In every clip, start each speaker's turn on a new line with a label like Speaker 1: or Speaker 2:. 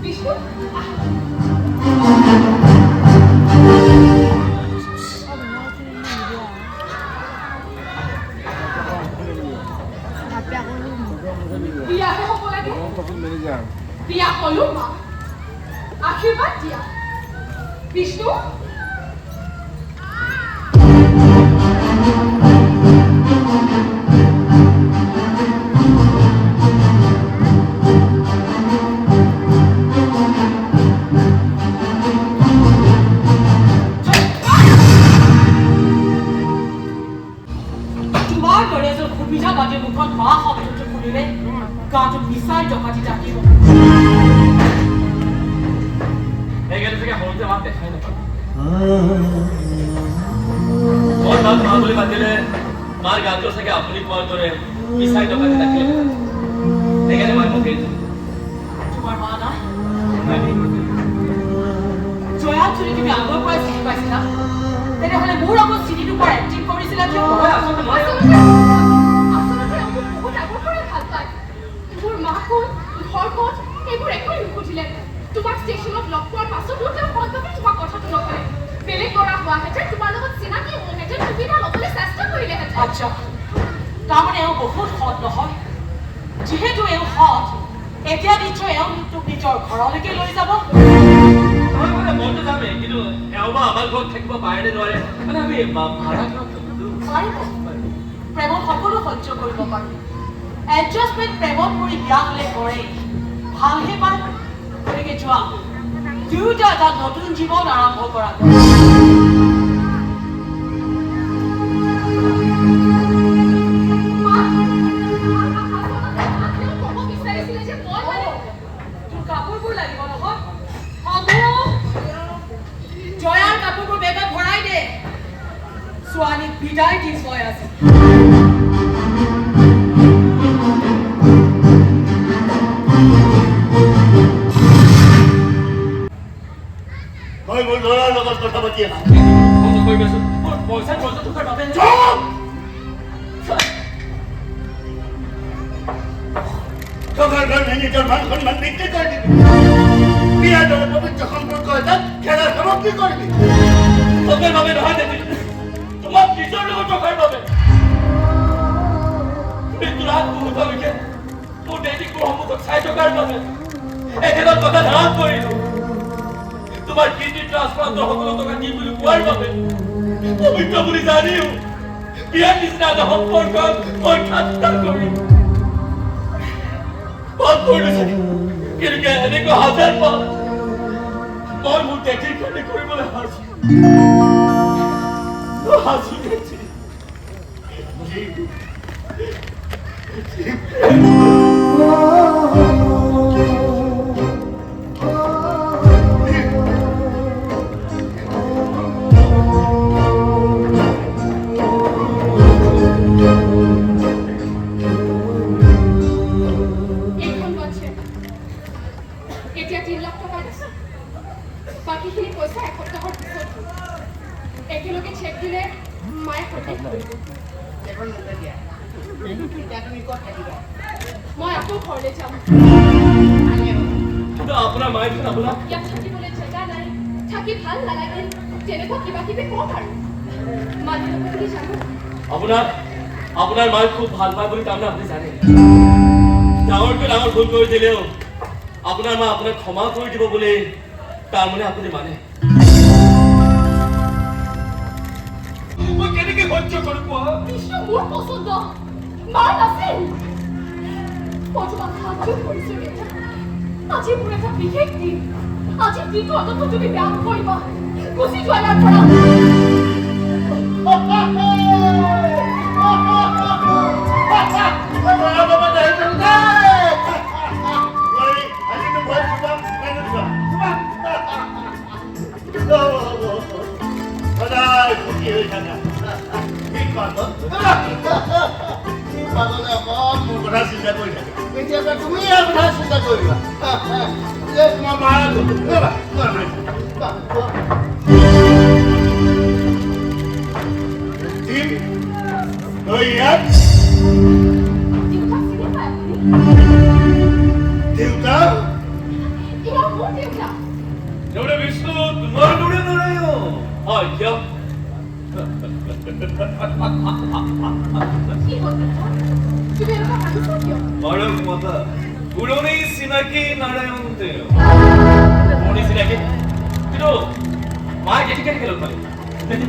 Speaker 1: Vishnu,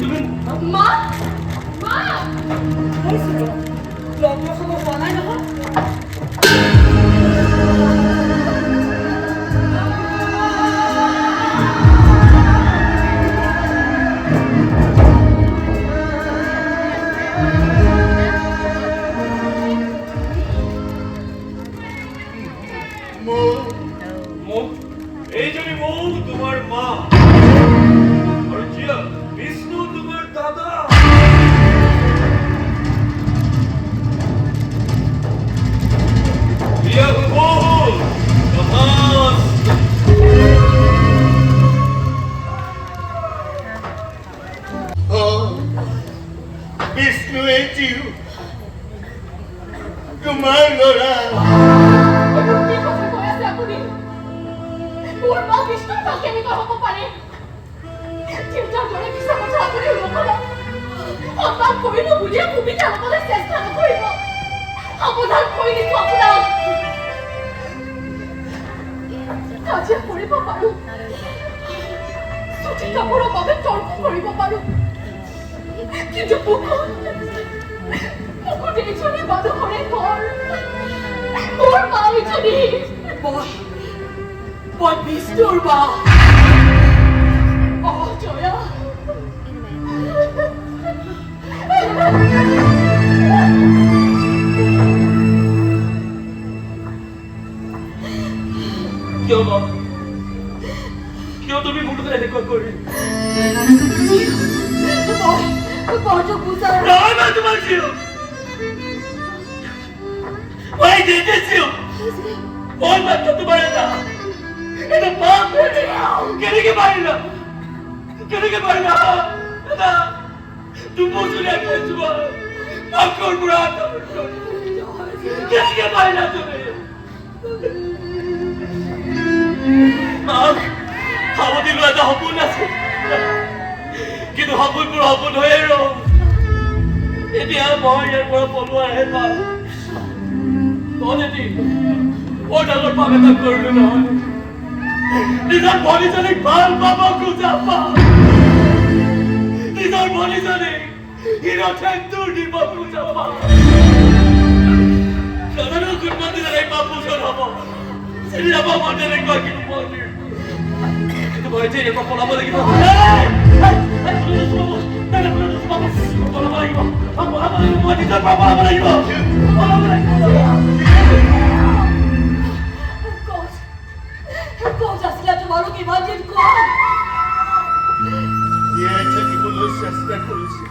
Speaker 1: তুমি
Speaker 2: মা মা ডক্টৰ খবৰ হোৱা নাই নহয়
Speaker 1: তোমার মা আর জিয়া বিষ্ণু তোমার দাদা জিয়া বল বিষ্ণু এই জিউ তোমার লড়া
Speaker 2: মা বিষ্ণু তাকে আমি কথা পারে চিন্তার করে কিসা কথা করে লোকরা অপাপ করিব বুঝে খুবই জানতে চেষ্টা করিব অপরাধ করিনি তো অপরাধ কাজে করিব পারো সঠিক কাপড় পাবে তর্ক করিব পারো কিন্তু পুকুর দেখছনি বাদ করে ঘর ওর মা হইছনি Boy, Mr. Ba. Oh, Joya. Kyo ba? Kyo তুমি মুখে করে দেখো করে? Boy, jo pusa. না তোমার ছিল। Why did this you? Boy, মত তোমার না। এটা পাপ হয়ে কেন কে পারিনা এটা তুই বুঝলি একটা জুয়া আকর পুরা কেন কে পারিনা তুমি আমাদের রাজা হপুন আছে কিন্তু হপুন পুরো হপুন হয়ে রো এতিয়া মই ইয়াৰ পৰা পলোৱা হে পা তহঁতি ও ডাঙৰ পাপ এটা কৰিলো নহয় নিজৰ ভনীজনীক ভাল পাব খোজাপা নিজৰ ভনীজনীক হিৰঠেন দূৰ দিব খোজাপা সাধাৰণ কোনমন্দিৰৰ এই পাপ পোষণ হ'ব চিনি যাব মন্দিৰ একবাৰ কিন্তু মন্দিৰ কিন্তু মই যে এনেকুৱা পলাব লাগিব মই নিজৰ পৰা পলাব লাগিব তোমারও কি বাজিত কর
Speaker 1: এটা কি বলে চেষ্টা করেছে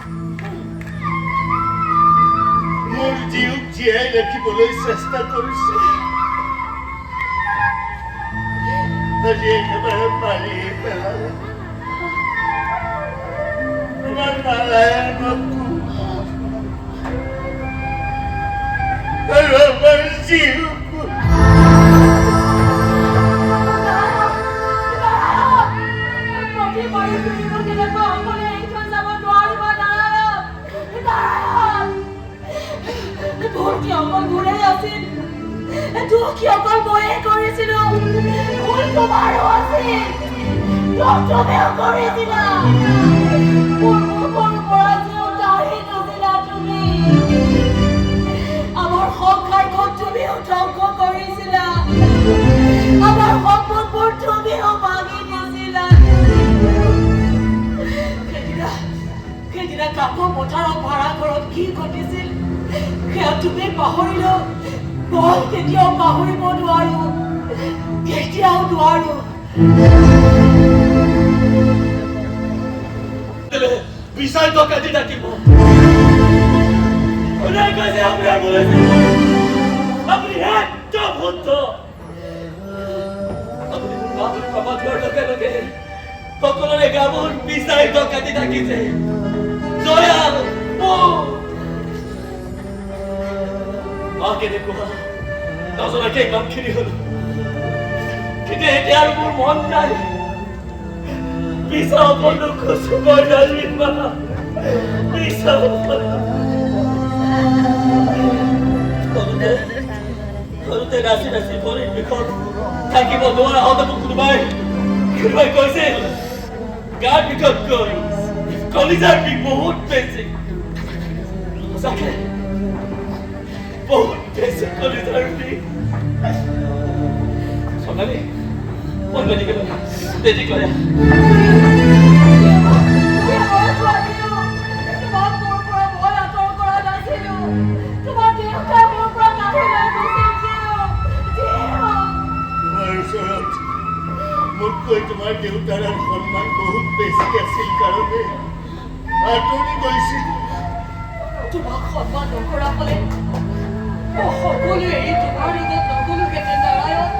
Speaker 1: মোর জীব জিয়াই রাখিবলৈ চেষ্টা করেছে আজি একেবারে পারি পেলালে তোমার নারায়ণ বাবু আমার জীব
Speaker 2: কি অকল বয়ে করেছিল ভুল তোমারও আছে তুমিও করেছিলা তুমি আমার সংসার তুমিও ধ্বংস করেছিলা আমার সম্পদ তুমিও ভাঙি দিছিলা সেইদিনা কাকো পথাৰৰ ভাড়া ঘৰত কি ঘটিছিল সেয়া তুমি পাহৰিল মই কেতিয়াও পাহৰিব নোৱাৰো কেতিয়াও নোৱাৰো
Speaker 1: বিশাল ডকাইতি ডাকিব ওনার কাছে আমরা বলেছি আপনি একদম ভূত আপনি বাবুর বাবা লোকে লোকে সকলের গাবুর বিশাল ডকাইতি ডাকিছে জয়া মাকে দেখো নজরাকে কামখিনি হলো কিন্তু এটা আর মোর মন যায় বিশাল বন্ধু সুবর জানবিন মা বিশাল করতে রাশি রাশি পরে বিকট থাকিব নোৱাৰা হতে মোক কোনোবাই কৈছে গাত বিকট কৈ কলিজাৰ বিষ বহুত বেছি সঁচাকে বহুত বেছি কলিজাৰ বিষ সোণালী ফোন কৰি গেল দেৰি কৰে
Speaker 3: তোমাৰ দেউতাৰ সন্মান বহুত বেছি আছিল কাৰণে আঁতৰি গৈছিল
Speaker 2: তোমাক সন্মান নকৰা হলে সকলো এৰি তোমাৰ লগত নগলোহেঁতেন নাৰায়ণ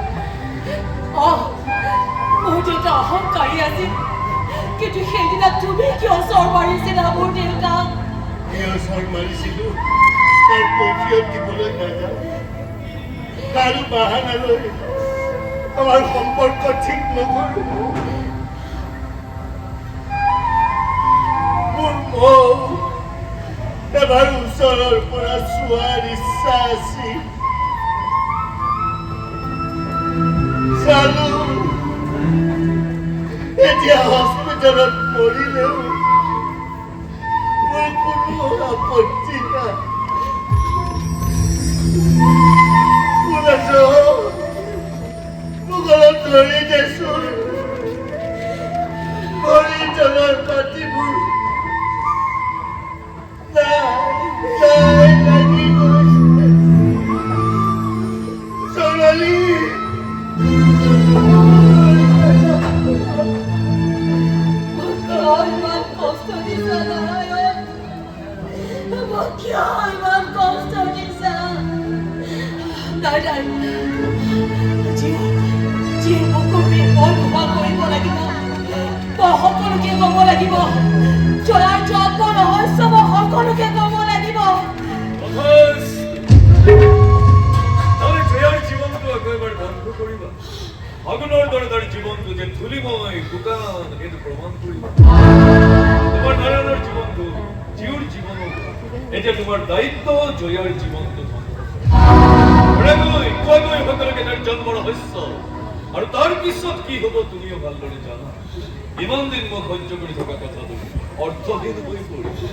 Speaker 2: মোৰ দেউতা অহংকাৰী আছিল কিন্তু সেইদিনা তুমি কিয় চৰ মাৰিছিলা মোৰ দেউতাক
Speaker 3: কিয় চৰ মাৰিছিলো তাৰ কৈফিয়ত দিবলৈ নাযাওঁ কাৰো বাহানালৈ আমাৰ সম্পৰ্ক ঠিক নকৰো মোৰ এবাৰ ওচৰৰ পৰা চোৱাৰ ইচ্ছা আছিল চালো এতিয়া হস্পিটেলত মৰিলেও মোৰ কোনো আপত্তি নাই মুগলত ধৰি দেচোন মৰি জনৰ পাতিবোৰ লাগি গৈছে সোণালী
Speaker 2: ইমান কষ্ট দিছা নাৰায়ণ মোক কিয় ইমান কষ্ট দিছা নাই যি মুকুমি মই নোহোৱা কৰিব লাগিব মই সকলোকে ক'ব লাগিব জয়াৰ জন্ম ৰহস্য মই সকলোকে ক'ব লাগিব
Speaker 1: তাহলে জয়ার জীবনকে একেবারে বন্ধ করিবা আগুনের দরে তার জীবনকে যে ধুলিময় দোকান কিন্তু প্রমাণ করিবা তোমার নারায়ণের জীবন জিউর জীবন এটা তোমার দায়িত্ব জয়ার জীবন সকলকে তার জন্ম রহস্য আর তার পিছত কি হব তুমিও ভালদৰে জানা ইমান দিন মই সহ্য কৰি থকা কথাটো অৰ্থহীন হৈ পৰিছে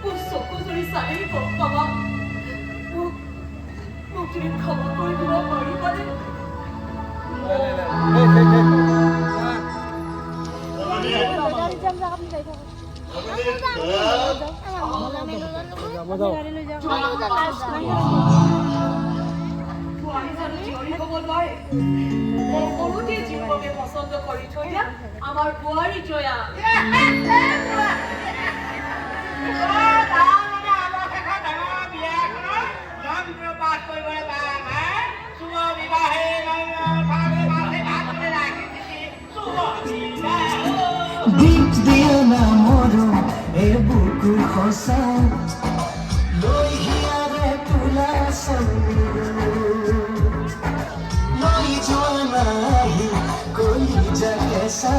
Speaker 2: মোৰ চকু জুৰি চালেই গম পাবা মোক তুমি ক্ষমা কৰি দিব পাৰিবানে পছন্দ কৰি থৈ দিয়া আমাৰ বোৱাৰী জয়া
Speaker 4: দীপ দিয়া না মৰো এই বুকু খচা লৈ হিয়াৰে তোলা লৈ যোৱা নাই কলিজা কেঁচা